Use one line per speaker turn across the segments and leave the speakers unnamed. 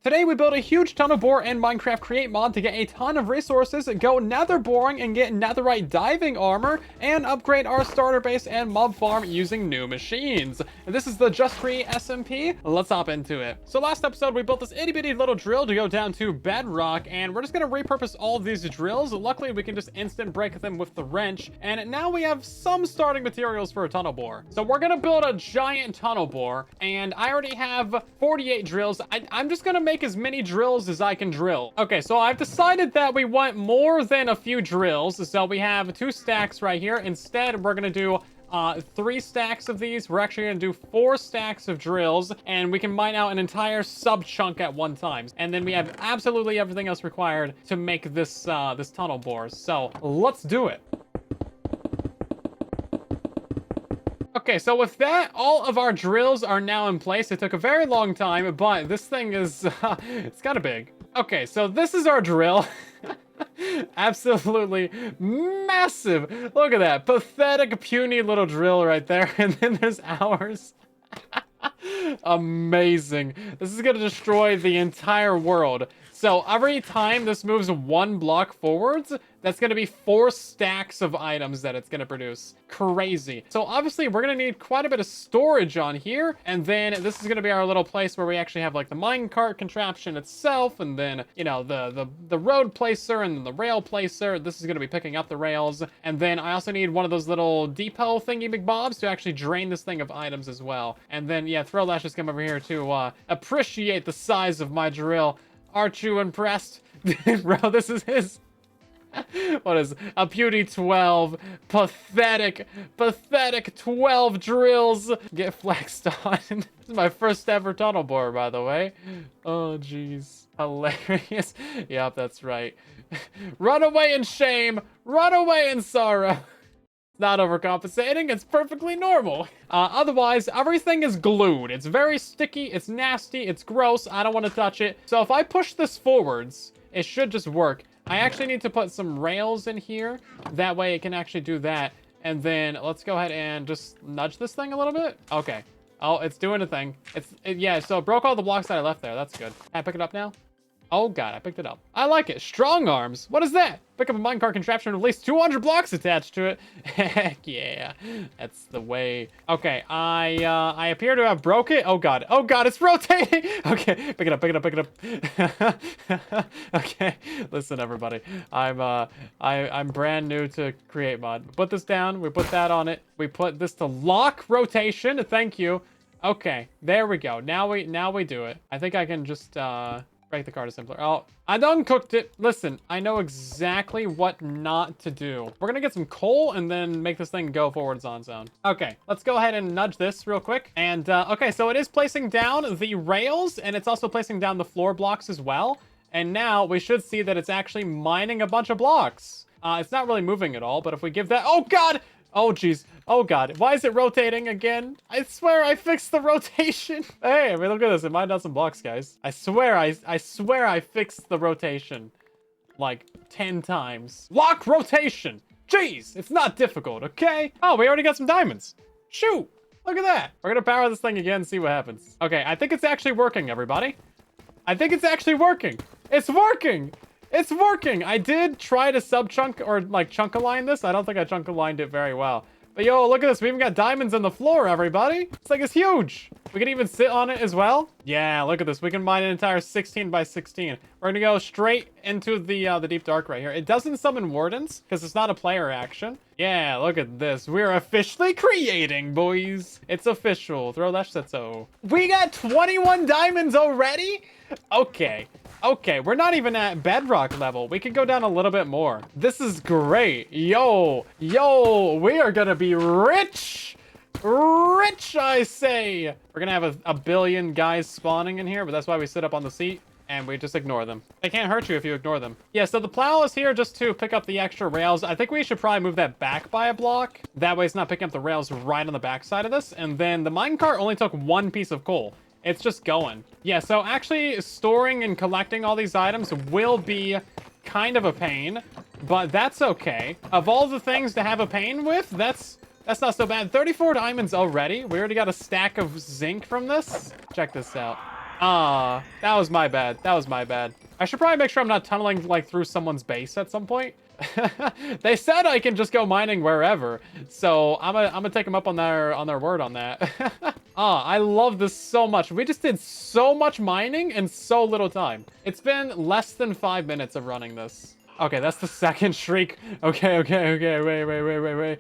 Today we built a huge tunnel bore in Minecraft Create mod to get a ton of resources, go nether boring and get netherite diving armor, and upgrade our starter base and mob farm using new machines. And this is the Just Create SMP. Let's hop into it. So last episode we built this itty bitty little drill to go down to bedrock, and we're just gonna repurpose all of these drills. Luckily we can just instant break them with the wrench, and now we have some starting materials for a tunnel bore. So we're gonna build a giant tunnel bore, and I already have 48 drills. I'm just gonna make as many drills as I can drill. Okay, so I've decided that we want more than a few drills, so we have 2 stacks right here. Instead, we're gonna do 3 stacks of these. We're actually gonna do 4 stacks of drills, and we can mine out an entire sub chunk at one time. And then we have absolutely everything else required to make this this tunnel bore. So let's do it. Okay, so with that, all of our drills are now in place. It took a very long time, but this thing is, it's kind of big. Okay, so this is our drill. Absolutely massive. Look at that. Pathetic, puny little drill right there. And then there's ours. Amazing. This is gonna destroy the entire world. So every time this moves 1 block forwards, that's gonna be 4 stacks of items that it's gonna produce. Crazy. So obviously we're gonna need quite a bit of storage on here, and then this is gonna be our little place where we actually have like the minecart contraption itself, and then, you know, the road placer and the rail placer. This is gonna be picking up the rails, and then I also need one of those little depot thingy McBobs to actually drain this thing of items as well. And then yeah, Throlash has come over here to appreciate the size of my drill. Aren't you impressed? Bro, this is his. What is a puny 12? Pathetic 12 drills. Get flexed on. This is my first ever tunnel bore, by the way. Oh, jeez. Hilarious. Yep, that's right. Run away in shame. Run away in sorrow. Not overcompensating, it's perfectly normal. Otherwise, everything is glued. It's very sticky, it's nasty, it's gross, I don't want to touch it. So if I push this forwards, it should just work. I actually need to put some rails in here. That way it can actually do that. And then let's go ahead and just nudge this thing a little bit. Okay. Oh, it's doing a thing. Yeah, so it broke all the blocks that I left there. That's good. Can I pick it up now? Oh god, I picked it up. I like it. Strong arms. What is that? Pick up a minecart contraption with at least 200 blocks attached to it. Heck yeah. That's the way. Okay, I appear to have broke it. Oh god. Oh god, it's rotating. Okay, pick it up, pick it up, pick it up. Okay, listen everybody. I'm brand new to Create mod. Put this down. We put that on it. We put this to lock rotation. Thank you. Okay, there we go. Now we do it. I think I can just break the card is simpler. Oh, I done cooked it. Listen, I know exactly what not to do. We're gonna get some coal and then make this thing go forwards on its own. Okay, let's go ahead and nudge this real quick. And okay, so it is placing down the rails, and it's also placing down the floor blocks as well. And now we should see that it's actually mining a bunch of blocks. It's not really moving at all, but if we give that, oh god! Oh jeez. Oh god. Why is it rotating again? I swear I fixed the rotation. Hey, I mean, look at this. It mined out some blocks, guys. I swear I fixed the rotation like 10 times. Lock rotation. Jeez, it's not difficult, okay? Oh, we already got some diamonds. Shoot. Look at that. We're gonna power this thing again and see what happens. Okay, I think it's actually working, everybody. I think it's actually working. It's working. It's working! I did try to sub-chunk or, like, chunk-align this. I don't think I chunk-aligned it very well. But, yo, look at this. We even got diamonds on the floor, everybody. This thing is huge. We can even sit on it as well. Yeah, look at this. We can mine an entire 16 by 16. We're gonna go straight into the deep dark right here. It doesn't summon wardens, because it's not a player action. Yeah, look at this. We're officially creating, boys. It's official. Throlash said so. We got 21 diamonds already? Okay. Okay, we're not even at bedrock level. We could go down a little bit more. This is great. Yo, we are gonna be rich. Rich, I say. We're gonna have a billion guys spawning in here, but that's why we sit up on the seat and we just ignore them. They can't hurt you if you ignore them. Yeah, so the plow is here just to pick up the extra rails. I think we should probably move that back by a block. That way it's not picking up the rails right on the back side of this. And then the minecart only took 1 piece of coal. It's just going. Yeah, so actually storing and collecting all these items will be kind of a pain, but that's okay. Of all the things to have a pain with, that's not so bad. 34 diamonds already. We already got a stack of zinc from this. Check this out. Ah, that was my bad. That was my bad. I should probably make sure I'm not tunneling like through someone's base at some point. They said I can just go mining wherever, so I'm gonna take them up on their word on that. Ah, I love this so much. We just did so much mining in so little time. It's been less than 5 minutes of running this. Okay, that's the second shriek. Okay, wait.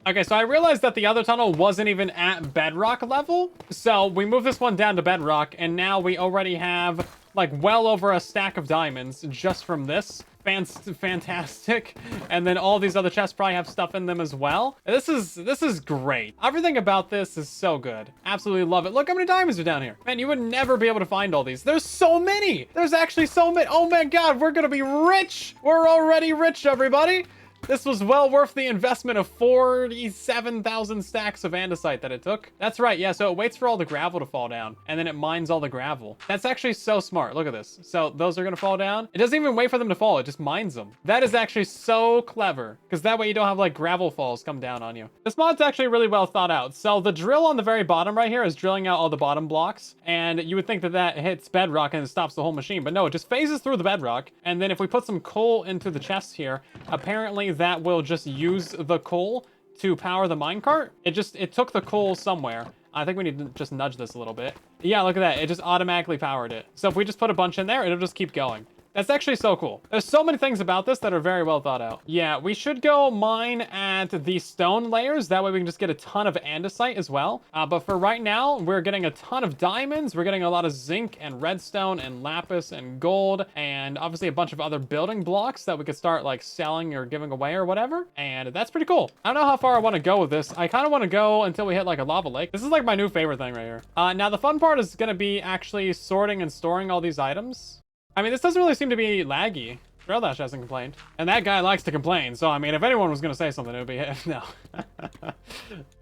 Okay, so I realized that the other tunnel wasn't even at bedrock level. So we moved this one down to bedrock, and now we already have like well over a stack of diamonds just from this. Fantastic. And then all these other chests probably have stuff in them as well. This is great. Everything about this is so good. Absolutely love it. Look how many diamonds are down here. Man, you would never be able to find all these. There's so many. There's actually so many. Oh my God, we're gonna be rich. We're already rich, everybody. This was well worth the investment of 47,000 stacks of andesite that it took. That's right, yeah, so it waits for all the gravel to fall down, and then it mines all the gravel. That's actually so smart. Look at this. So those are gonna fall down. It doesn't even wait for them to fall, it just mines them. That is actually so clever, because that way you don't have like gravel falls come down on you. This mod's actually really well thought out. So the drill on the very bottom right here is drilling out all the bottom blocks, and you would think that that hits bedrock and it stops the whole machine, but no, it just phases through the bedrock, and then if we put some coal into the chest here, apparently that will just use the coal to power the minecart. It took the coal somewhere. I think we need to just nudge this a little bit. Yeah, look at that. It just automatically powered it. So if we just put a bunch in there, it'll just keep going. That's actually so cool. There's so many things about this that are very well thought out. Yeah, we should go mine at the stone layers. That way we can just get a ton of andesite as well. But for right now, we're getting a ton of diamonds. We're getting a lot of zinc and redstone and lapis and gold and obviously a bunch of other building blocks that we could start like selling or giving away or whatever. And that's pretty cool. I don't know how far I want to go with this. I kind of want to go until we hit like a lava lake. This is like my new favorite thing right here. Now the fun part is going to be actually sorting and storing all these items. I mean, this doesn't really seem to be laggy. Throlash hasn't complained. And that guy likes to complain, so I mean, if anyone was gonna say something, it would be him. No.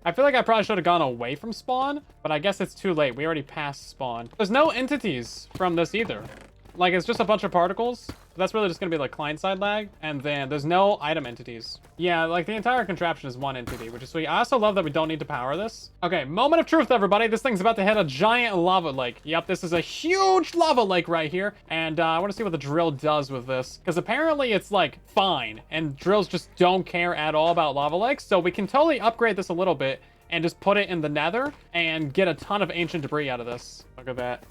I feel like I probably should have gone away from spawn, but I guess it's too late. We already passed spawn. There's no entities from this either. Like, it's just a bunch of particles. That's really just gonna be like client-side lag, and then there's no item entities. Yeah, like the entire contraption is one entity, which is sweet. I also love that we don't need to power this. Okay, moment of truth, everybody. This thing's about to hit a giant lava lake. Yep, this is a huge lava lake right here, and I want to see what the drill does with this, because apparently it's like fine, and drills just don't care at all about lava lakes, so we can totally upgrade this a little bit and just put it in the nether and get a ton of ancient debris out of this. Look at that.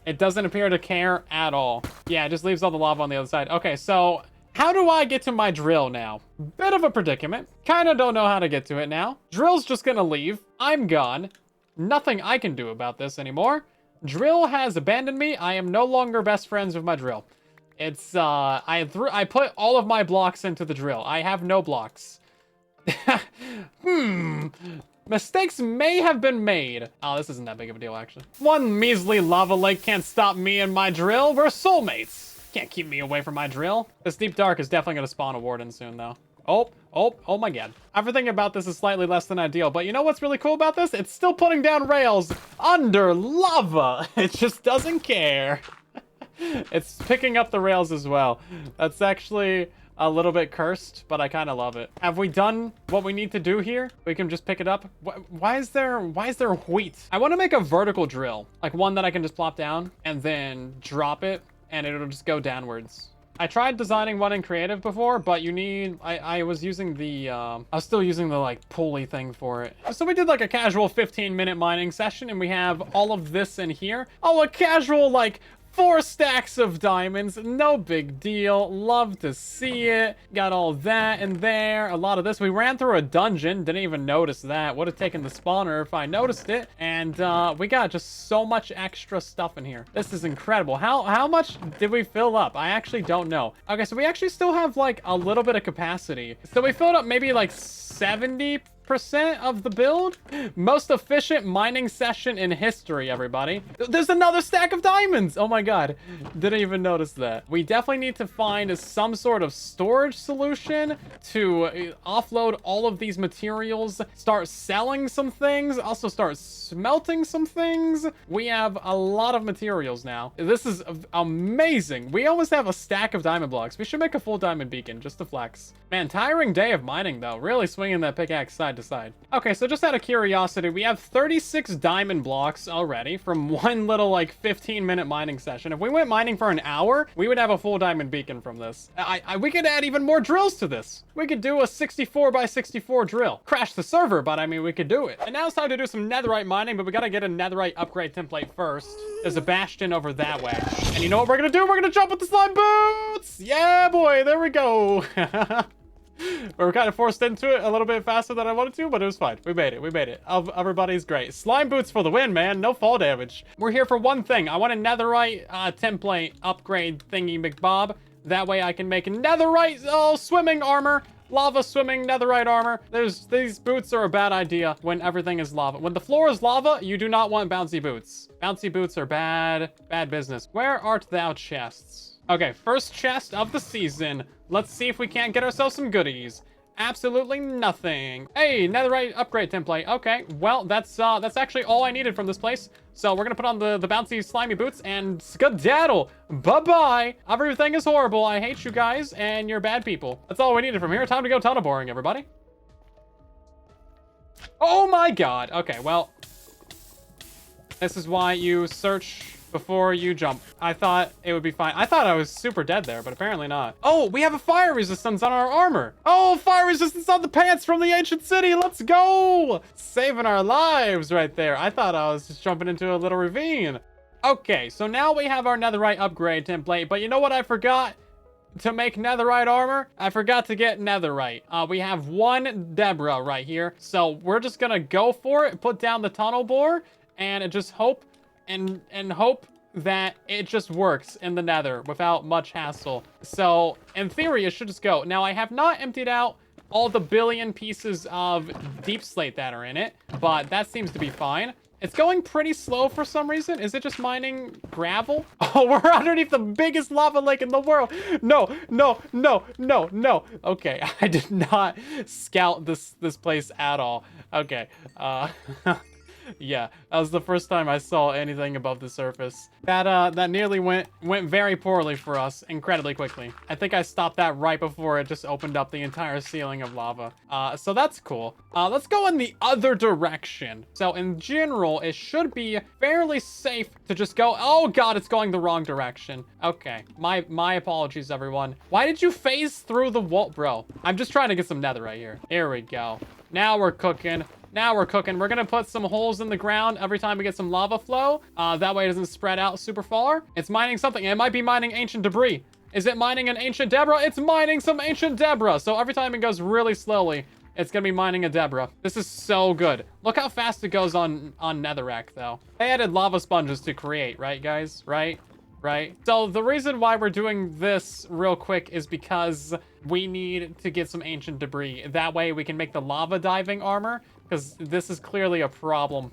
It doesn't appear to care at all. Yeah, it just leaves all the lava on the other side. Okay, so how do I get to my drill now? Bit of a predicament. Kind of don't know how to get to it now. Drill's just gonna leave. I'm gone. Nothing I can do about this anymore. Drill has abandoned me. I am no longer best friends with my drill. It's, I put all of my blocks into the drill. I have no blocks. Mistakes may have been made. Oh, this isn't that big of a deal, actually. One measly lava lake can't stop me and my drill. We're soulmates. Can't keep me away from my drill. This deep dark is definitely going to spawn a warden soon, though. Oh my God. Everything about this is slightly less than ideal, but you know what's really cool about this? It's still putting down rails under lava. It just doesn't care. It's picking up the rails as well. That's actually a little bit cursed, but I kind of love it. Have we done what we need to do here? We can just pick it up. Why is there wheat? I want to make a vertical drill, like one that I can just plop down and then drop it and it'll just go downwards. I tried designing one in creative before, but you need, I was using the, I was still using the like pulley thing for it. So we did like a casual 15-minute mining session and we have all of this in here. Oh, a casual like 4 stacks of diamonds, no big deal. Love to see it. Got all that in there. A lot of this. We ran through a dungeon. Didn't even notice that. Would have taken the spawner if I noticed it. And we got just so much extra stuff in here. This is incredible. How much did we fill up? I actually don't know. Okay, so we actually still have like a little bit of capacity. So we filled up maybe like 70% of the build. Most efficient mining session in history, everybody. There's another stack of diamonds. Oh my God. Didn't even notice that. We definitely need to find some sort of storage solution to offload all of these materials, start selling some things, also start smelting some things. We have a lot of materials now. This is amazing. We almost have a stack of diamond blocks. We should make a full diamond beacon just to flex. Man, tiring day of mining though. Really swinging that pickaxe side to decide. Okay, so just out of curiosity, we have 36 diamond blocks already from one little, like, 15-minute mining session. If we went mining for an hour, we would have a full diamond beacon from this. We could add even more drills to this. We could do a 64 by 64 drill. Crash the server, but I mean, we could do it. And now it's time to do some netherite mining, but we gotta get a netherite upgrade template first. There's a bastion over that way. And you know what we're gonna do? We're gonna jump with the slime boots! Yeah, boy, there we go. We were kind of forced into it a little bit faster than I wanted to, but it was fine. We made it. We made it. Everybody's great. Slime boots for the win, man. No fall damage. We're here for one thing. I want a netherite template upgrade thingy McBob. That way I can make netherite swimming armor. Lava swimming netherite armor. These boots are a bad idea when everything is lava. When the floor is lava, you do not want bouncy boots. Bouncy boots are bad business. Where art thou, chests? Okay, first chest of the season. Let's see if we can't get ourselves some goodies. Absolutely nothing. Hey, netherite upgrade template. Okay, well, that's actually all I needed from this place. So we're gonna put on the bouncy slimy boots and skedaddle. Bye-bye. Everything is horrible. I hate you guys, and you're bad people. That's all we needed from here. Time to go tunnel boring, everybody. Oh my god. Okay, well, this is why you search before you jump. I thought it would be fine. I thought I was super dead there, but apparently not. Oh, we have a fire resistance on our armor. Oh, fire resistance on the pants from the ancient city. Let's go. Saving our lives right there. I thought I was just jumping into a little ravine. Okay, so now we have our netherite upgrade template, but you know what I forgot? To make netherite armor, I forgot to get netherite. We have one Deborah right here, so we're just gonna go for it, put down the tunnel bore, and just hope and hope that it just works in the nether without much hassle. So in theory, it should just go. Now, I have not emptied out all the billion pieces of deep slate that are in it, but that seems to be fine. It's going pretty slow for some reason. Is it just mining gravel? Oh, we're underneath the biggest lava lake in the world. No, no, no, no, no. Okay, I did not scout this place at all. Okay, yeah, that was the first time I saw anything above the surface. That nearly went very poorly for us, incredibly quickly. I think I stopped that right before it just opened up the entire ceiling of lava. So that's cool. Let's go in the other direction. So in general, it should be fairly safe to just go. Oh god, it's going the wrong direction. Okay, my apologies, everyone. Why did you phase through the wall, bro? I'm just trying to get some netherite here. Here we go. Now we're cooking. Now we're cooking. We're gonna put some holes in the ground every time we get some lava flow. That way it doesn't spread out super far. It's mining something. It might be mining ancient debris. Is it mining an ancient Deborah? It's mining some ancient Deborah. So every time it goes really slowly, it's gonna be mining a Deborah. This is so good. Look how fast it goes on Netherrack, though. They added lava sponges to create, right, guys? Right? So the reason why we're doing this real quick is because we need to get some ancient debris. That way we can make the lava diving armor, because this is clearly a problem.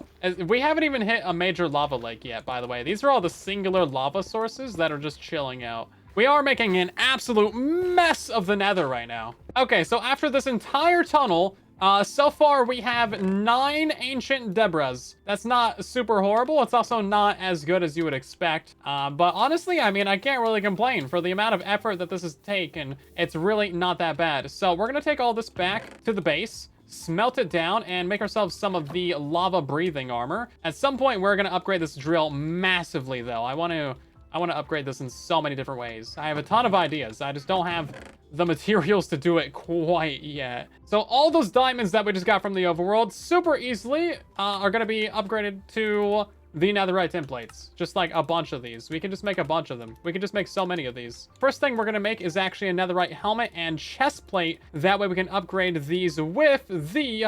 We haven't even hit a major lava lake yet, by the way. These are all the singular lava sources that are just chilling out. We are making an absolute mess of the nether right now. Okay, so after this entire tunnel, so far we have 9 ancient Deborahs. That's not super horrible. It's also not as good as you would expect. But honestly, I mean, I can't really complain. For the amount of effort that this has taken, it's really not that bad. So we're gonna take all this back to the base, smelt it down, and make ourselves some of the lava breathing armor. At some point, we're gonna upgrade this drill massively, though. I want to upgrade this in so many different ways. I have a ton of ideas. I just don't have the materials to do it quite yet. So all those diamonds that we just got from the overworld super easily are going to be upgraded to the netherite templates. Just like a bunch of these. We can just make a bunch of them. We can just make so many of these. First thing we're going to make is actually a netherite helmet and chest plate. That way we can upgrade these with the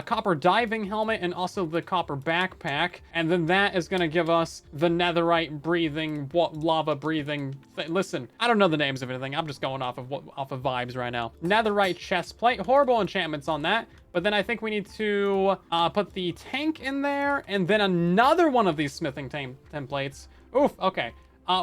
copper diving helmet and also the copper backpack, and then that is gonna give us the netherite breathing, lava breathing listen, I don't know the names of anything. I'm just going off of vibes right now. Netherite chest plate, horrible enchantments on that, but then I think we need to put the tank in there, and then another one of these smithing templates. Oof, okay.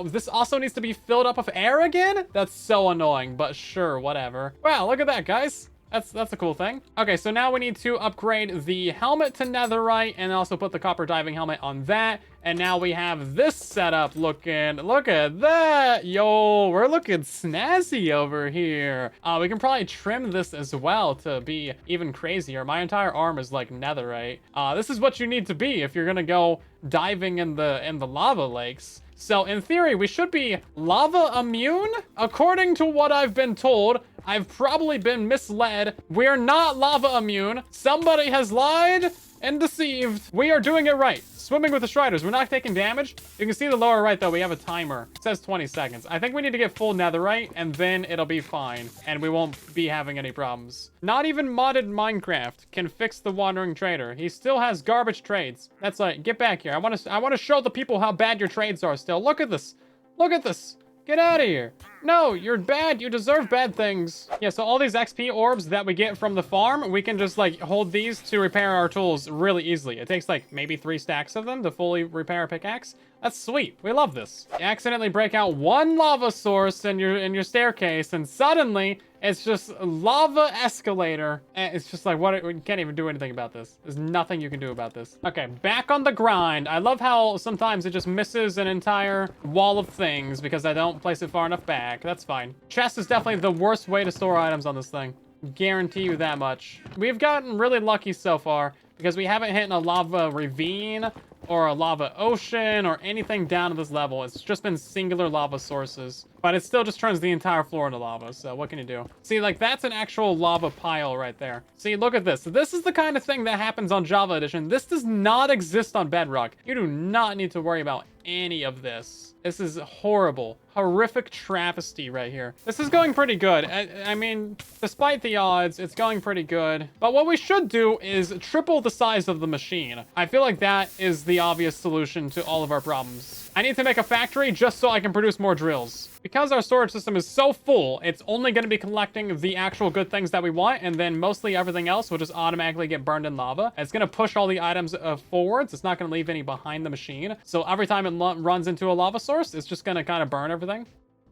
This also needs to be filled up with air again? That's so annoying, but sure, whatever. Wow, look at that, guys. That's a cool thing. Okay, so now we need to upgrade the helmet to netherite and also put the copper diving helmet on that. And now we have this setup looking, look at that. Yo, we're looking snazzy over here. We can probably trim this as well to be even crazier. My entire arm is like netherite. This is what you need to be if you're gonna go diving in the lava lakes. So in theory, we should be lava immune. According to what I've been told, I've probably been misled. We're not lava immune. Somebody has lied and deceived. We are doing it right. Swimming with the Striders. We're not taking damage. You can see the lower right, though. We have a timer. It says 20 seconds. I think we need to get full netherite, and then it'll be fine. And we won't be having any problems. Not even modded Minecraft can fix the Wandering Trader. He still has garbage trades. That's like, get back here. I want to show the people how bad your trades are still. Look at this. Look at this. Get out of here. No, you're bad. You deserve bad things. Yeah, so all these XP orbs that we get from the farm, we can just like hold these to repair our tools really easily. It takes like maybe 3 stacks of them to fully repair a pickaxe. That's sweet. We love this. You accidentally break out one lava source in your staircase, and suddenly it's just a lava escalator. And it's just like, what? We can't even do anything about this. There's nothing you can do about this. Okay, back on the grind. I love how sometimes it just misses an entire wall of things because I don't place it far enough back. That's fine. Chest is definitely the worst way to store items on this thing. Guarantee you that much. We've gotten really lucky so far because we haven't hit a lava ravine or a lava ocean or anything down to this level. It's just been singular lava sources, but it still just turns the entire floor into lava. So what can you do? See, like that's an actual lava pile right there. See, look at this. This is the kind of thing that happens on Java Edition. This does not exist on Bedrock. You do not need to worry about any of this. This is horrible. Horrific travesty right here. This is going pretty good. I mean, despite the odds, it's going pretty good. But what we should do is triple the size of the machine. I feel like that is the obvious solution to all of our problems. I need to make a factory just so I can produce more drills. Because our storage system is so full, it's only going to be collecting the actual good things that we want, and then mostly everything else will just automatically get burned in lava. It's going to push all the items forwards. It's not going to leave any behind the machine. So every time it runs into a lava source, it's just going to kind of burn everything.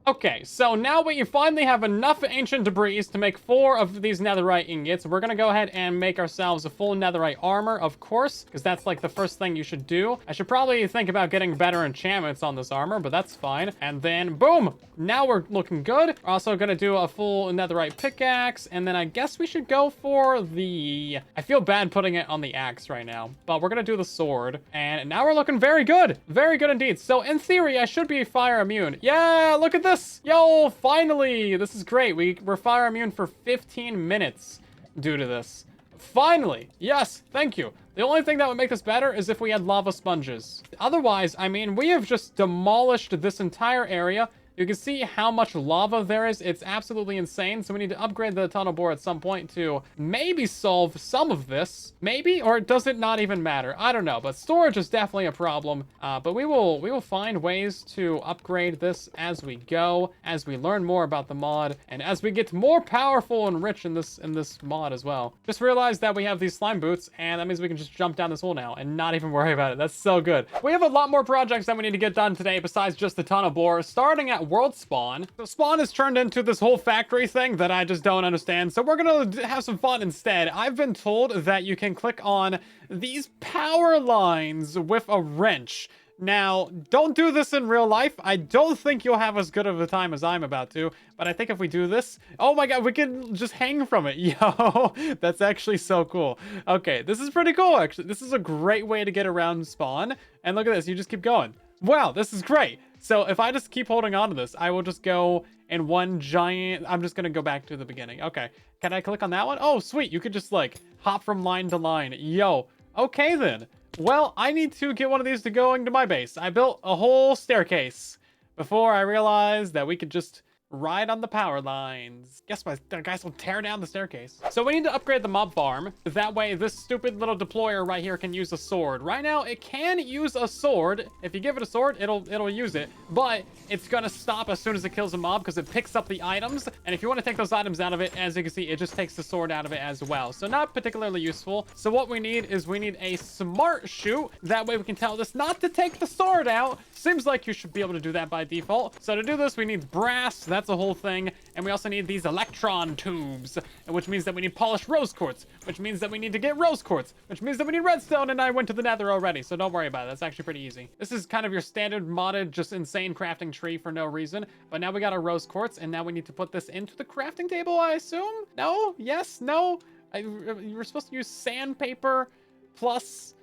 Okay, so now we finally have enough ancient debris to make 4 of these netherite ingots. We're gonna go ahead and make ourselves a full netherite armor, of course, because that's like the first thing you should do. I should probably think about getting better enchantments on this armor, but that's fine. And then, boom! Now we're looking good. We're also gonna do a full netherite pickaxe, and then I guess we should go for the... I feel bad putting it on the axe right now, but we're gonna do the sword. And now we're looking very good. Very good indeed. So in theory, I should be fire immune. Yeah, look at this! Yo, finally! This is great. We're fire immune for 15 minutes due to this. Finally! Yes, thank you. The only thing that would make this better is if we had lava sponges. Otherwise, I mean, we have just demolished this entire area. You can see how much lava there is. It's absolutely insane. So we need to upgrade the tunnel bore at some point to maybe solve some of this. Maybe, or does it not even matter? I don't know, but storage is definitely a problem. But we will find ways to upgrade this as we go, as we learn more about the mod, and as we get more powerful and rich in this mod as well. Just realized that we have these slime boots, and that means we can just jump down this hole now and not even worry about it. That's so good. We have a lot more projects that we need to get done today besides just the tunnel bore, starting at world spawn. So spawn has turned into this whole factory thing that I just don't understand. So we're gonna have some fun instead. I've been told that you can click on these power lines with a wrench. Now, don't do this in real life. I don't think you'll have as good of a time as I'm about to, but I think if we do this, oh my god, we can just hang from it. Yo, that's actually so cool. Okay, this is pretty cool, actually. This is a great way to get around spawn. And look at this, you just keep going. Wow, this is great. So if I just keep holding on to this, I will just go in one giant... I'm just going to go back to the beginning. Okay. Can I click on that one? Oh, sweet. You could just, like, hop from line to line. Yo. Okay, then. Well, I need to get one of these to go into my base. I built a whole staircase before I realized that we could just ride on the power lines. Guess what? The guys will tear down the staircase. So we need to upgrade the mob farm. That way, this stupid little deployer right here can use a sword. Right now, it can use a sword. If you give it a sword, it'll use it. But it's gonna stop as soon as it kills a mob because it picks up the items. And if you want to take those items out of it, as you can see, it just takes the sword out of it as well. So not particularly useful. So what we need is we need a smart shoot. That way we can tell this not to take the sword out. Seems like you should be able to do that by default. So to do this, we need brass. That's that's a whole thing. And we also need these electron tubes, which means that we need polished rose quartz, which means that we need to get rose quartz, which means that we need redstone, and I went to the nether already, so don't worry about it. That's actually pretty easy. This is kind of your standard modded, just insane crafting tree for no reason. But now we got our rose quartz, and now we need to put this into the crafting table, I assume? No? Yes? No? You were supposed to use sandpaper plus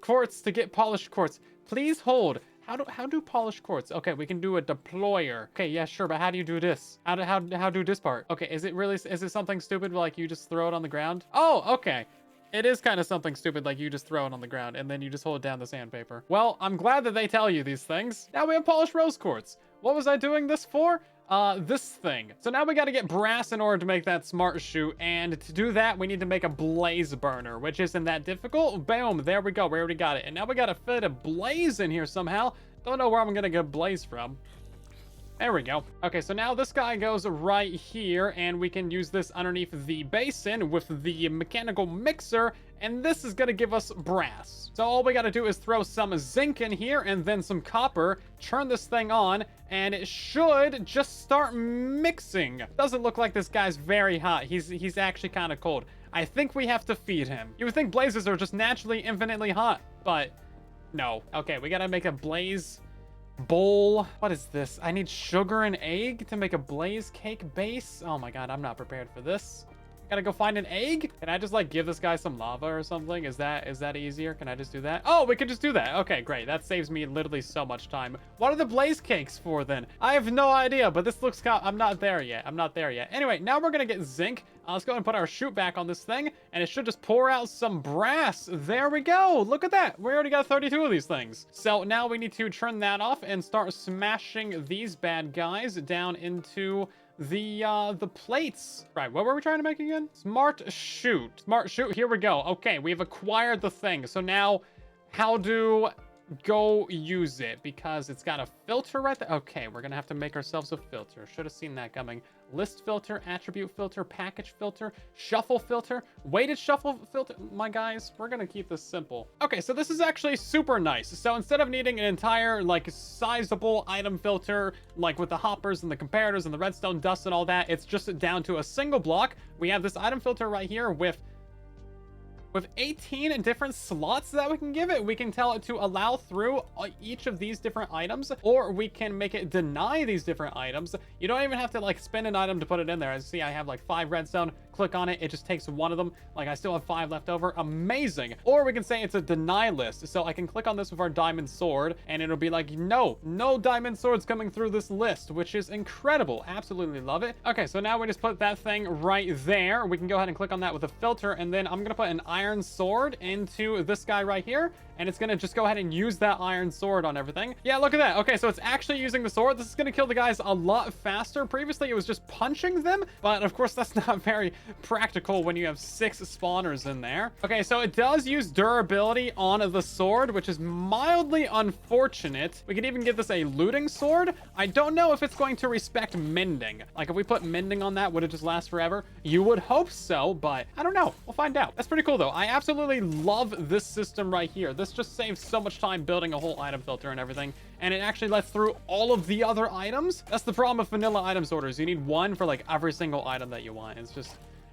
quartz to get polished quartz. Please hold. How do polished quartz? Okay, we can do a deployer. Okay, yeah, sure, but how do you do this? How do this part? Okay, is it something stupid like you just throw it on the ground? Oh, okay. It is kind of something stupid like you just throw it on the ground and then you just hold down the sandpaper. Well, I'm glad that they tell you these things. Now we have polished rose quartz. What was I doing this for? This thing. So now we got to get brass in order to make that smart shoe, and to do that we need to make a blaze burner, which isn't that difficult. Boom, there we go, we already got it. And now we got to fit a blaze in here somehow. Don't know where I'm gonna get blaze from. There we go. Okay, so now this guy goes right here, and we can use this underneath the basin with the mechanical mixer, and this is gonna give us brass. So all we gotta do is throw some zinc in here and then some copper, turn this thing on, and it should just start mixing. Doesn't look like this guy's very hot. He's actually kind of cold. I think we have to feed him. You would think blazes are just naturally infinitely hot, but no. Okay, we gotta make a blaze bowl. What is this? I need sugar and egg to make a blaze cake base. Oh my god, I'm not prepared for this. Gotta go find an egg? Can I just like give this guy some lava or something? Is that easier? Can I just do that? Oh, we could just do that. Okay, great. That saves me literally so much time. What are the blaze cakes for then? I have no idea, but this looks I'm not there yet. I'm not there yet. Anyway, now we're gonna get zinc. Let's go ahead and put our chute back on this thing, and it should just pour out some brass. There we go. Look at that. We already got 32 of these things. So now we need to turn that off and start smashing these bad guys down into the plates. Right, what were we trying to make again? Smart chute. Smart chute, here we go. Okay, we've acquired the thing. So now, how to go use it? Because it's got a filter right there. Okay, we're gonna have to make ourselves a filter. Should have seen that coming. List filter, attribute filter, package filter, shuffle filter, weighted shuffle filter. My guys, we're gonna keep this simple. Okay, so this is actually super nice. So instead of needing an entire, like, sizable item filter, like with the hoppers and the comparators and the redstone dust and all that, it's just down to a single block. We have this item filter right here with 18 different slots that we can give it. We can tell it to allow through each of these different items, or we can make it deny these different items. You don't even have to like spend an item to put it in there. As you see, I have like 5 redstone. Click on it, it just takes one of them. Like I still have 5 left over. Amazing. Or we can say it's a deny list. So I can click on this with our diamond sword, and it'll be like, no diamond swords coming through this list, which is incredible. Absolutely love it. Okay, so now we just put that thing right there. We can go ahead and click on that with a filter, and then I'm gonna put an iron sword into this guy right here, and it's gonna just go ahead and use that iron sword on everything. Yeah, look at that. Okay, so it's actually using the sword. This is gonna kill the guys a lot faster. Previously, it was just punching them, but of course, that's not very practical when you have 6 spawners in there. Okay, so it does use durability on the sword, which is mildly unfortunate. We could even give this a looting sword. I don't know if it's going to respect mending. Like, if we put mending on that, would it just last forever? You would hope so, but I don't know. We'll find out. That's pretty cool, though. I absolutely love this system right here. This just saves so much time building a whole item filter and everything, and it actually lets through all of the other items. That's the problem with vanilla item sorters. You need one for like every single item that you want.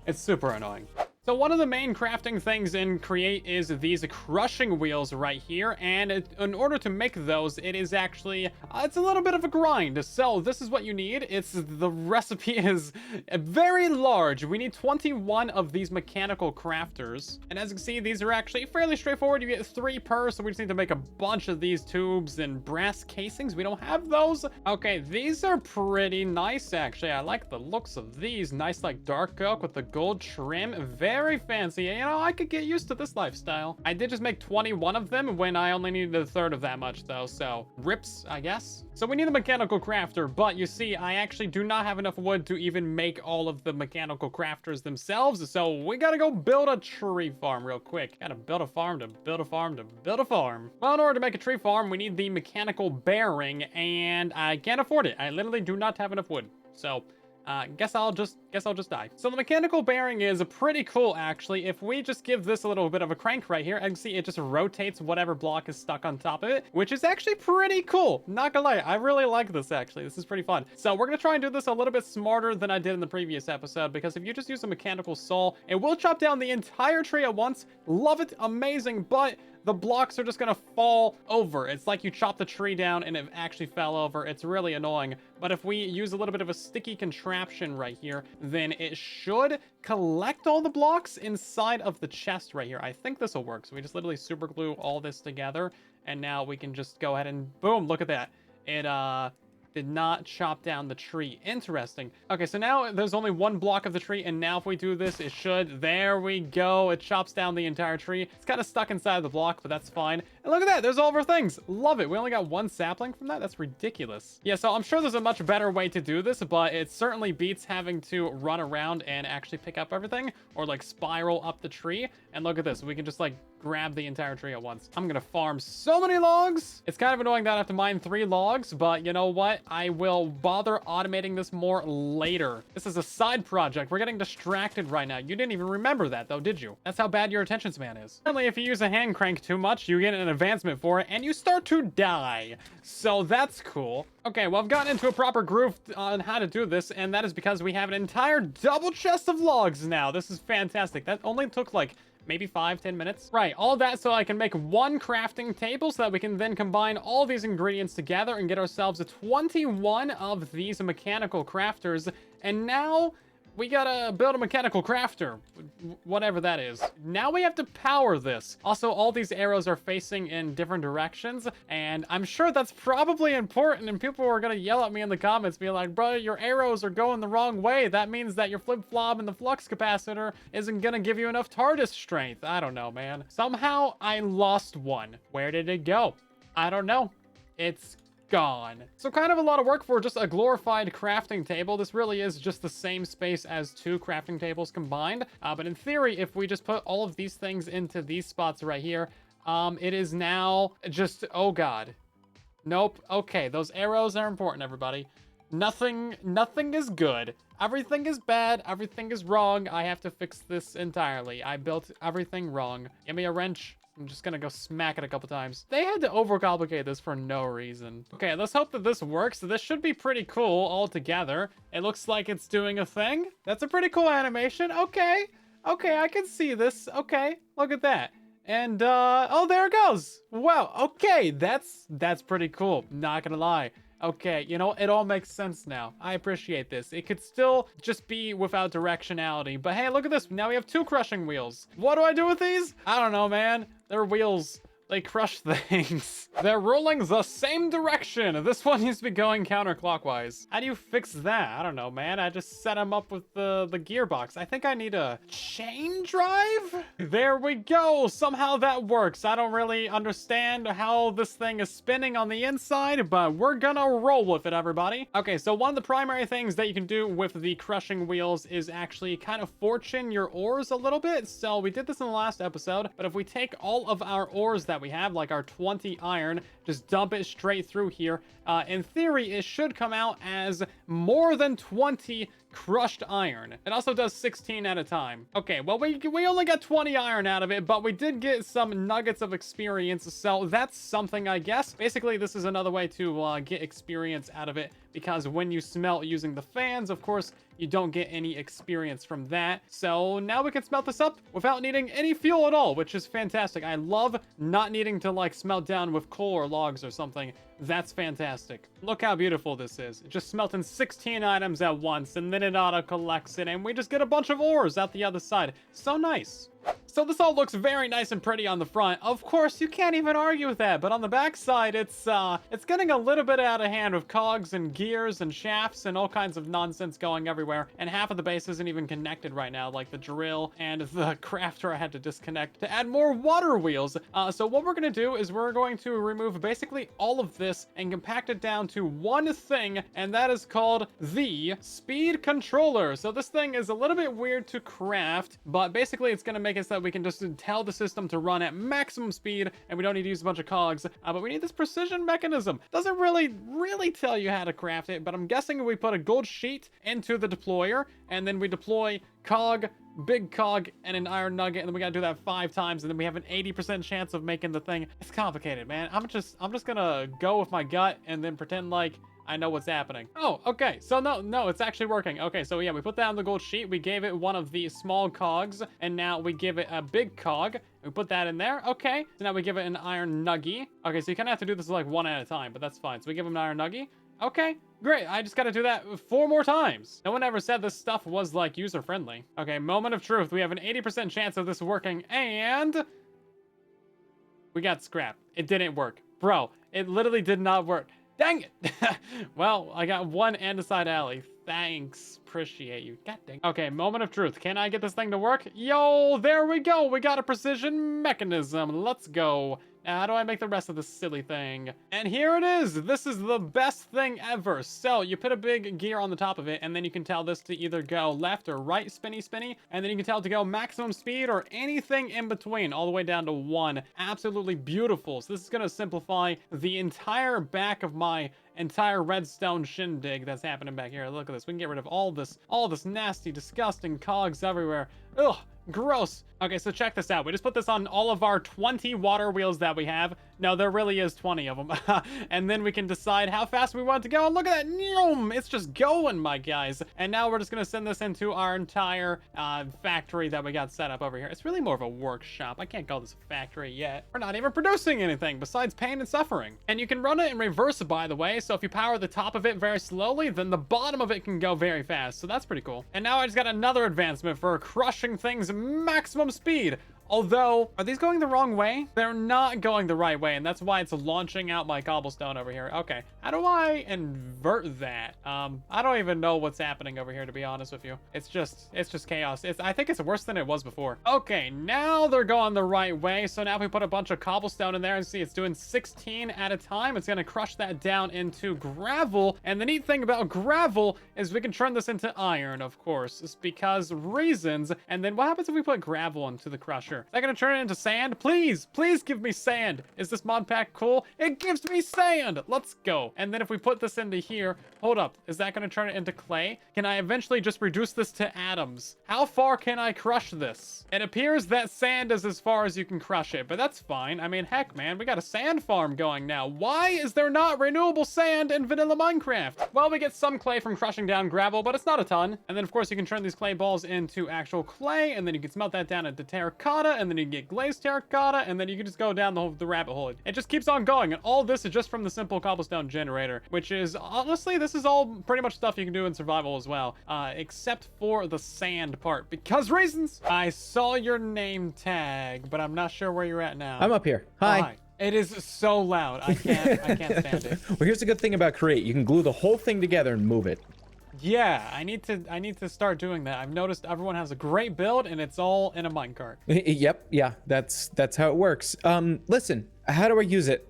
It's super annoying. So one of the main crafting things in Create is these crushing wheels right here, and in order to make those, it is actually, it's a little bit of a grind. So this is what you need. The recipe is very large. We need 21 of these mechanical crafters, and as you can see, these are actually fairly straightforward. You get 3 per, so we just need to make a bunch of these tubes and brass casings. We don't have those. Okay, these are pretty nice, actually. I like the looks of these. Nice, like, dark oak with the gold trim. Very fancy. You know, I could get used to this lifestyle. I did just make 21 of them when I only needed a third of that much, though, so rips, I guess. So we need a mechanical crafter, but you see, I actually do not have enough wood to even make all of the mechanical crafters themselves, so we gotta go build a tree farm real quick. Gotta build a farm to build a farm to build a farm. Well, in order to make a tree farm, we need the mechanical bearing, and I can't afford it. I literally do not have enough wood, so Guess I'll just die. So the mechanical bearing is pretty cool, actually. If we just give this a little bit of a crank right here, I can see it just rotates whatever block is stuck on top of it, which is actually pretty cool. Not gonna lie, I really like this, actually. This is pretty fun. So we're gonna try and do this a little bit smarter than I did in the previous episode, because if you just use a mechanical saw, it will chop down the entire tree at once. Love it, amazing, but the blocks are just gonna fall over. It's like you chop the tree down and it actually fell over. It's really annoying. But if we use a little bit of a sticky contraption right here, then it should collect all the blocks inside of the chest right here. I think this will work. So we just literally super glue all this together, and now we can just go ahead and boom, look at that. It did not chop down the tree. Interesting. Okay, so now there's only one block of the tree, and now if we do this, it should. There we go. It chops down the entire tree. It's kind of stuck inside of the block, but that's fine. And look at that. There's all of our things. Love it. We only got one sapling from that. That's ridiculous. Yeah, so I'm sure there's a much better way to do this, but it certainly beats having to run around and actually pick up everything, or like spiral up the tree. And look at this. We can just like grab the entire tree at once. I'm gonna farm so many logs. It's kind of annoying that I have to mine 3 logs, but you know what? I will bother automating this more later. This is a side project. We're getting distracted right now. You didn't even remember that though, did you? That's how bad your attention span is. Apparently, if you use a hand crank too much, you get an advancement for it and you start to die. So that's cool. Okay, well, I've gotten into a proper groove on how to do this, and that is because we have an entire double chest of logs now. This is fantastic. That only took like maybe 5-10 minutes. Right, all that so I can make one crafting table so that we can then combine all these ingredients together and get ourselves 21 of these mechanical crafters. And now we gotta build a mechanical crafter, whatever that is. Now we have to power this. Also, all these arrows are facing in different directions, and I'm sure that's probably important, and people are gonna yell at me in the comments, being like, bro, your arrows are going the wrong way. That means that your flip-flop and the flux capacitor isn't gonna give you enough TARDIS strength. I don't know, man. Somehow, I lost one. Where did it go? I don't know. It's gone. So kind of a lot of work for just a glorified crafting table. This really is just the same space as 2 crafting tables combined. But in theory, if we just put all of these things into these spots right here, it is now just, oh god. Nope. Okay, those arrows are important, everybody. Nothing is good. Everything is bad. Everything is wrong. I have to fix this entirely. I built everything wrong. Give me a wrench. I'm just gonna go smack it a couple times. They had to overcomplicate this for no reason. Okay, let's hope that this works. This should be pretty cool altogether. It looks like it's doing a thing. That's a pretty cool animation. Okay. Okay, I can see this. Okay, look at that. And, oh, there it goes. Wow, okay, that's pretty cool. Not gonna lie. Okay, you know, it all makes sense now. I appreciate this. It could still just be without directionality, but hey, look at this. Now we have 2 crushing wheels. What do I do with these? I don't know, man. They're wheels. They crush things. They're rolling the same direction. This one needs to be going counterclockwise. How do you fix that? I don't know, man. I just set them up with the gearbox. I think I need a chain drive? There we go. Somehow that works. I don't really understand how this thing is spinning on the inside, but we're gonna roll with it, everybody. Okay, so one of the primary things that you can do with the crushing wheels is actually kind of fortune your ores a little bit. So we did this in the last episode, but if we take all of our ores that we have, like our 20 iron, just dump it straight through here. In theory, it should come out as more than 20 crushed iron. It also does 16 at a time. Okay, well, we only got 20 iron out of it, but we did get some nuggets of experience, so that's something, I guess. Basically, this is another way to get experience out of it, because when you smelt using the fans, of course, you don't get any experience from that. So now we can smelt this up without needing any fuel at all, which is fantastic. I love not needing to like smelt down with coal or logs or something. That's fantastic. Look how beautiful this is. Just smelting 16 items at once, and then it auto collects it, and we just get a bunch of ores out the other side. So nice. So this all looks very nice and pretty on the front. Of course, you can't even argue with that, but on the back side, it's getting a little bit out of hand with cogs and gears and shafts and all kinds of nonsense going everywhere, and half of the base isn't even connected right now, like the drill and the crafter I had to disconnect to add more water wheels. So what we're gonna do is we're going to remove basically all of this and compact it down to one thing, and that is called the speed controller. So this thing is a little bit weird to craft, but basically it's gonna make it so that we can just tell the system to run at maximum speed, and we don't need to use a bunch of cogs. But we need this precision mechanism. Doesn't really tell you how to craft it, but I'm guessing we put a gold sheet into the deployer, and then we deploy cog, big cog, and an iron nugget, and then we gotta do that 5 times, and then we have an 80% chance of making the thing. It's complicated, man. I'm just gonna go with my gut and then pretend like I know what's happening. Oh, okay. So no, it's actually working. Okay, so yeah, we put that on the gold sheet. We gave it one of the small cogs, and now we give it a big cog. We put that in there. Okay. So now we give it an iron nugget. Okay, so you kind of have to do this like one at a time, but that's fine. So we give him an iron nugget. Okay, great. I just got to do that 4 more times. No one ever said this stuff was like user-friendly. Okay, moment of truth. We have an 80% chance of this working, and we got scrap. It didn't work. Bro, it literally did not work. Dang it. Well, I got 1 andesite alley. Thanks. Appreciate you. God dang. Okay, moment of truth. Can I get this thing to work? Yo, there we go. We got a precision mechanism. Let's go. Now, how do I make the rest of this silly thing? And here it is. This is the best thing ever. So you put a big gear on the top of it, and then you can tell this to either go left or right, spinny, spinny. And then you can tell it to go maximum speed or anything in between, all the way down to 1. Absolutely beautiful. So this is going to simplify the entire back of my entire redstone shindig that's happening back here. Look at this. We can get rid of all this nasty, disgusting cogs everywhere. Ugh. Gross. Okay, so check this out. We just put this on all of our 20 water wheels that we have. No, there really is 20 of them. And then we can decide how fast we want it to go. And look at that. It's just going, my guys. And now we're just going to send this into our entire factory that we got set up over here. It's really more of a workshop. I can't call this a factory yet. We're not even producing anything besides pain and suffering. And you can run it in reverse, by the way. So if you power the top of it very slowly, then the bottom of it can go very fast. So that's pretty cool. And now I just got another advancement for crushing things maximum speed. Although, are these going the wrong way? They're not going the right way, and that's why it's launching out my cobblestone over here. Okay, how do I invert that? I don't even know what's happening over here, to be honest with you. It's just chaos. I think it's worse than it was before. Okay, now they're going the right way. So now if we put a bunch of cobblestone in there and see it's doing 16 at a time, it's gonna crush that down into gravel. And the neat thing about gravel is we can turn this into iron, of course. It's because reasons. And then what happens if we put gravel into the crusher? Is that gonna turn it into sand? Please give me sand. Is this mod pack cool? It gives me sand. Let's go. And then if we put this into here, hold up. Is that gonna turn it into clay? Can I eventually just reduce this to atoms? How far can I crush this? It appears that sand is as far as you can crush it, but that's fine. I mean, heck, man, we got a sand farm going now. Why is there not renewable sand in vanilla Minecraft? Well, we get some clay from crushing down gravel, but it's not a ton. And then, of course, you can turn these clay balls into actual clay, and then you can smelt that down into terracotta, and then you can get glazed terracotta, and then you can just go down the rabbit hole. It just keeps on going, and all this is just from the simple cobblestone generator, which is, honestly, this is all pretty much stuff you can do in survival as well, except for the sand part, because reasons. I saw your name tag, but I'm not sure where you're at now.
I'm up here. Hi.
Oh, hi. It is so loud. I can't stand it.
Well, here's a good thing about Create. You can glue the whole thing together and move it.
Yeah, I need to start doing that. I've noticed everyone has a great build and it's all in a minecart.
Yep, yeah, that's how it works. Listen, how do I use it?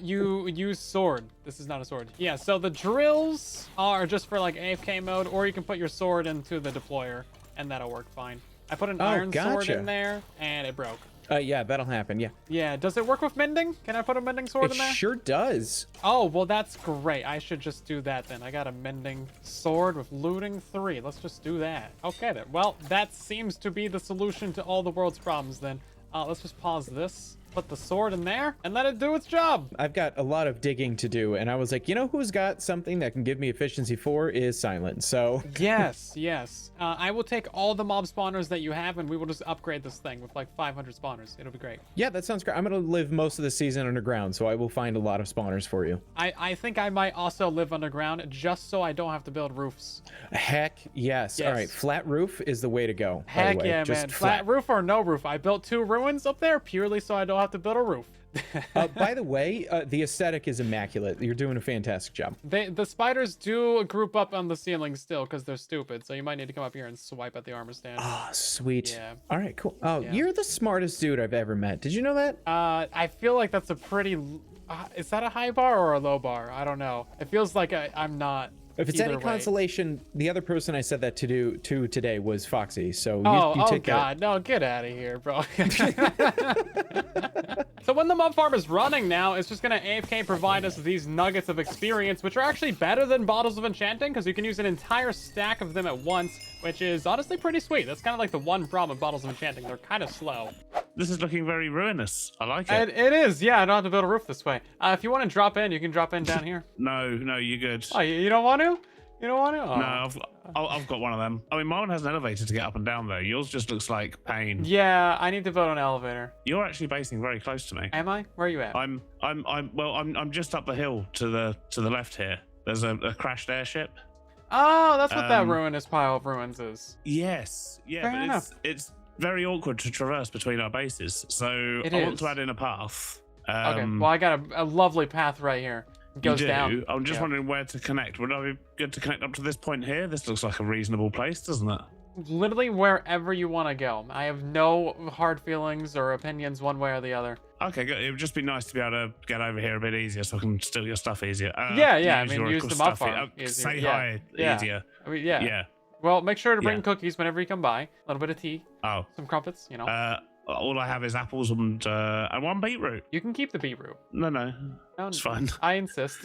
You use sword. This is not a sword. Yeah, so the drills are just for like AFK mode, or you can put your sword into the deployer and that'll work fine. I put an iron sword in there and it broke.
Yeah, that'll happen, yeah.
Yeah, does it work with mending? Can I put a mending sword in there?
It sure does.
Oh, well, that's great. I should just do that then. I got a mending sword with looting 3. Let's just do that. Okay, then. Well, that seems to be the solution to all the world's problems then. Let's just pause this. Put the sword in there and let it do its job.
I've got a lot of digging to do, and I was like, you know who's got something that can give me efficiency 4 is Silent, so.
Yes. I will take all the mob spawners that you have, and we will just upgrade this thing with like 500 spawners. It'll be great.
Yeah, that sounds great. I'm going to live most of the season underground, so I will find a lot of spawners for you.
I think I might also live underground just so I don't have to build roofs.
Heck, yes. All right, flat roof is the way to go.
Heck yeah,
just
man. Flat roof or no roof. I built 2 ruins up there purely so I don't have to build a roof.
By the way, the aesthetic is immaculate. You're doing a fantastic job.
The spiders do group up on the ceiling still because they're stupid, so you might need to come up here and swipe at the armor stand.
Oh, sweet.
Yeah.
All right, cool. Oh, yeah. You're the smartest dude I've ever met. Did you know that?
I feel like that's a pretty... is that a high bar or a low bar? I don't know. It feels like I'm not
If it's
either
any
way.
consolation, the other person I said that to today was Foxy. So you
Oh
take
God, no, get out of here, bro. So when the mob farm is running now, it's just gonna AFK provide us these nuggets of experience, which are actually better than bottles of enchanting, because you can use an entire stack of them at once, which is honestly pretty sweet. That's kind of like the one problem with bottles of enchanting. They're kind of slow.
This is looking very ruinous. I like it.
It is, yeah. I don't have to build a roof this way. If you want to drop in, you can drop in down here.
No, you're good.
Oh, you don't want to? You don't want to? Oh.
No, I've got one of them. I mean, my one has an elevator to get up and down though. Yours just looks like pain.
Yeah, I need to build an elevator.
You're actually basing very close to me.
Am I? Where are you at?
I'm just up the hill to the left here. There's a crashed airship.
Oh, that's what that ruinous pile of ruins is.
Yes, yeah,
Fair
but
enough.
it's very awkward to traverse between our bases. So
It
I want
is.
to add in a path.
Okay, well, I got a lovely path right here. It goes
you do?
down.
I'm just
Yeah.
wondering where to connect. Would I be good to connect up to this point here? This looks like a reasonable place, doesn't it?
Literally wherever you want to go. I have no hard feelings or opinions one way or the other.
Okay, good. It would just be nice to be able to get over here a bit easier so I can steal your stuff easier.
Yeah, I mean,
your
use the
stuff
mob
e-
farm easier.
Say
Yeah,
hi
yeah.
easier.
I mean, yeah.
Yeah.
Well, make sure to bring
Yeah.
cookies whenever you come by. A little bit of tea,
Oh.
some crumpets, you know.
All I have is apples and one beetroot.
You can keep the beetroot.
No,
No,
it's fine.
I insist.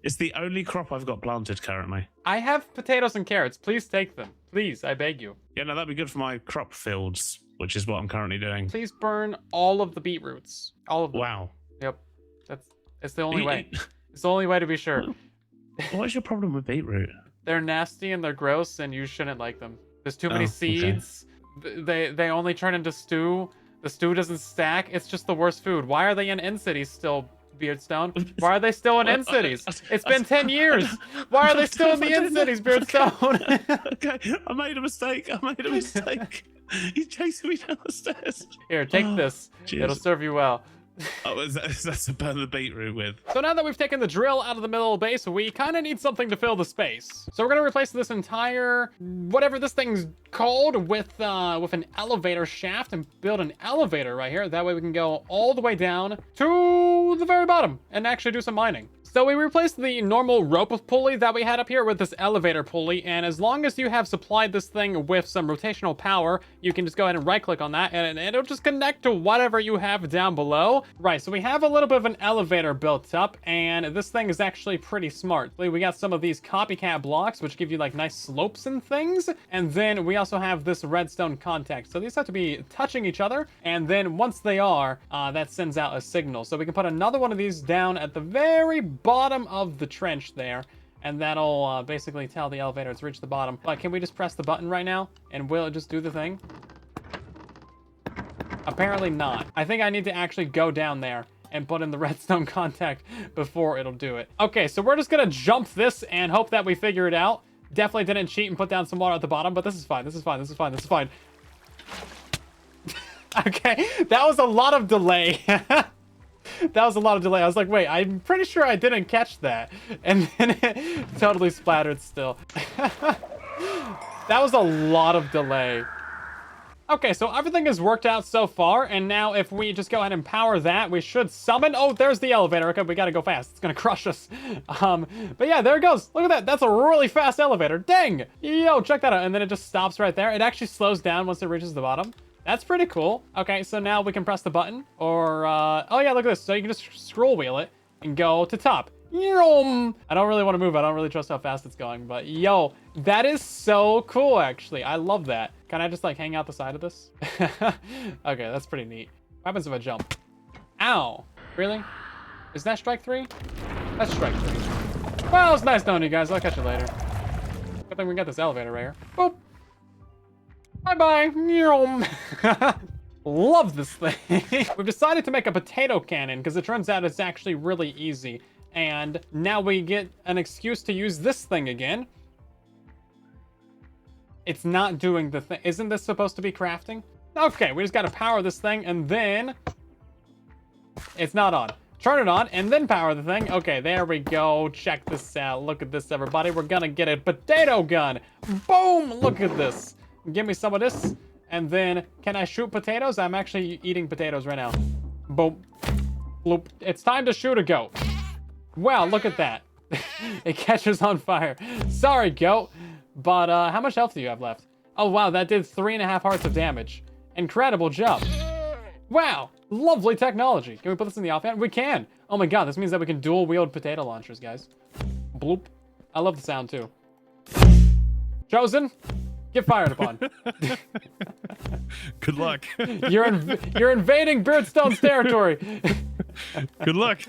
It's the only crop I've got planted currently.
I have potatoes and carrots. Please take them. Please, I beg you.
Yeah, no, that'd be good for my crop fields, which is what I'm currently doing.
Please burn all of the beetroots. All of them.
Wow.
Yep. It's the only
You-
way. It's the only way to be sure.
What is your problem with beetroot?
They're nasty and they're gross, and you shouldn't like them. There's too many
Oh, okay.
seeds. They only turn into stew. The stew doesn't stack. It's just the worst food. Why are they in End Cities still, Beardstone? Why are they still in End Cities? It's been 10 years. Why are they still in the End Cities, Beardstone?
Okay, I made a mistake. He's chasing me down the stairs.
Here, take this.
Cheers.
It'll serve you well.
Oh, is that to burn the beetroot with?
So now that we've taken the drill out of the middle of the base, we kind of need something to fill the space. So we're going to replace this entire, whatever this thing's called, with an elevator shaft and build an elevator right here. That way we can go all the way down to the very bottom and actually do some mining. So we replaced the normal rope pulley that we had up here with this elevator pulley, and as long as you have supplied this thing with some rotational power, you can just go ahead and right click on that and it'll just connect to whatever you have down below. Right, so we have a little bit of an elevator built up, and this thing is actually pretty smart. We got some of these copycat blocks, which give you like nice slopes and things, and then we also have this redstone contact. So these have to be touching each other, and then once they are, that sends out a signal. So we can put another one of these down at the very bottom of the trench there, and that'll basically tell the elevator it's reached the bottom. But can we just press the button right now, and will it just do the thing? Apparently not. I think I need to actually go down there and put in the redstone contact before it'll do it. Okay, so we're just gonna jump this and hope that we figure it out. Definitely didn't cheat and put down some water at the bottom, but this is fine, this is fine, this is fine, this is fine. Okay, that was a lot of delay. That was a lot of delay. I was like, wait, I'm pretty sure I didn't catch that. And then it totally splattered still. That was a lot of delay. Okay, so everything has worked out so far, and now if we just go ahead and power that, we should summon... Oh, there's the elevator. Okay, we gotta go fast. It's gonna crush us. But yeah, there it goes. Look at that. That's a really fast elevator. Dang! Yo, check that out. And then it just stops right there. It actually slows down once it reaches the bottom. That's pretty cool. Okay, so now we can press the button, or... Oh yeah, look at this. So you can just scroll wheel it and go to top. Yum! I don't really want to move. I don't really trust how fast it's going, but yo, that is so cool, actually. I love that. Can I just like hang out the side of this? Okay, that's pretty neat. What happens if I jump? Ow. Really? Is that strike 3? That's strike 3. Well, it's nice knowing you guys. I'll catch you later. Good thing we got this elevator right here. Boop. Bye-bye. Yum. Love this thing. We've decided to make a potato cannon because it turns out it's actually really easy. And now we get an excuse to use this thing again. It's not doing the thing. Isn't this supposed to be crafting? Okay, we just gotta power this thing and then... It's not on. Turn it on and then power the thing. Okay, there we go. Check this out. Look at this, everybody. We're gonna get a potato gun. Boom! Look at this. Give me some of this. And then, can I shoot potatoes? I'm actually eating potatoes right now. Boom. Bloop. It's time to shoot a goat. Wow, look at that. It catches on fire. Sorry, goat. But how much health do you have left? Oh, wow, that did 3.5 hearts of damage. Incredible jump. Wow, lovely technology. Can we put this in the offhand? We can. Oh my god, this means that we can dual wield potato launchers, guys. Bloop. I love the sound too. Chosen, get fired upon.
Good luck.
You're invading Beardstone's territory.
Good luck.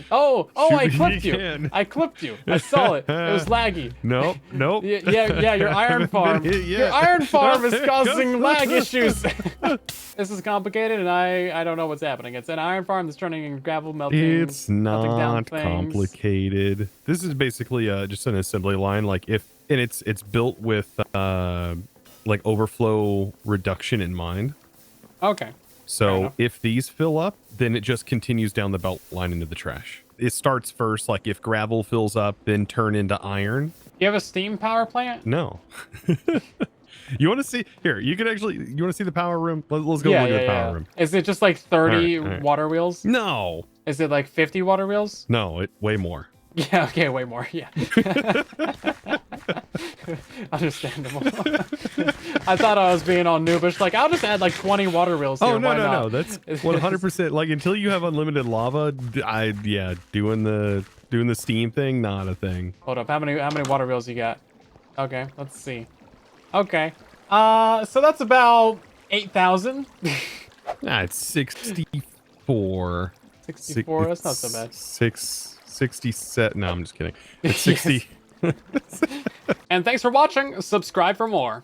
Oh,
Shoot
I
me
clipped
if
you.
you can.
I clipped you. I saw it. It was laggy.
Nope.
Yeah, your iron farm.
Yeah.
Your iron farm is causing lag issues. This is complicated, and I don't know what's happening. It's an iron farm that's turning into gravel melting.
It's
melting down
not
things.
complicated. This is basically just an assembly line. Like it's built with like overflow reduction in mind.
Okay.
So if these fill up, then it just continues down the belt line into the trash. It starts first, like if gravel fills up, then turn into iron.
You have a steam power plant?
No. You want to see? Here, you can actually. You want to see the power room? Let's go look at the power room.
Is it just like 30
All right.
water wheels?
No.
Is it like 50 water wheels?
No, way more.
Yeah, okay, way more, yeah. Understandable. I thought I was being all noobish. Like, I'll just add like 20 water wheels here.
Oh, no,
Why
no,
not?
no. That's 100%. Like, until you have unlimited lava, doing the steam thing, not a thing.
Hold up, how many water wheels you got? Okay, let's see. Okay. So that's about 8,000.
It's 64.
64, that's not so bad.
60 set. No, I'm just kidding. It's 60.
And thanks for watching. Subscribe for more.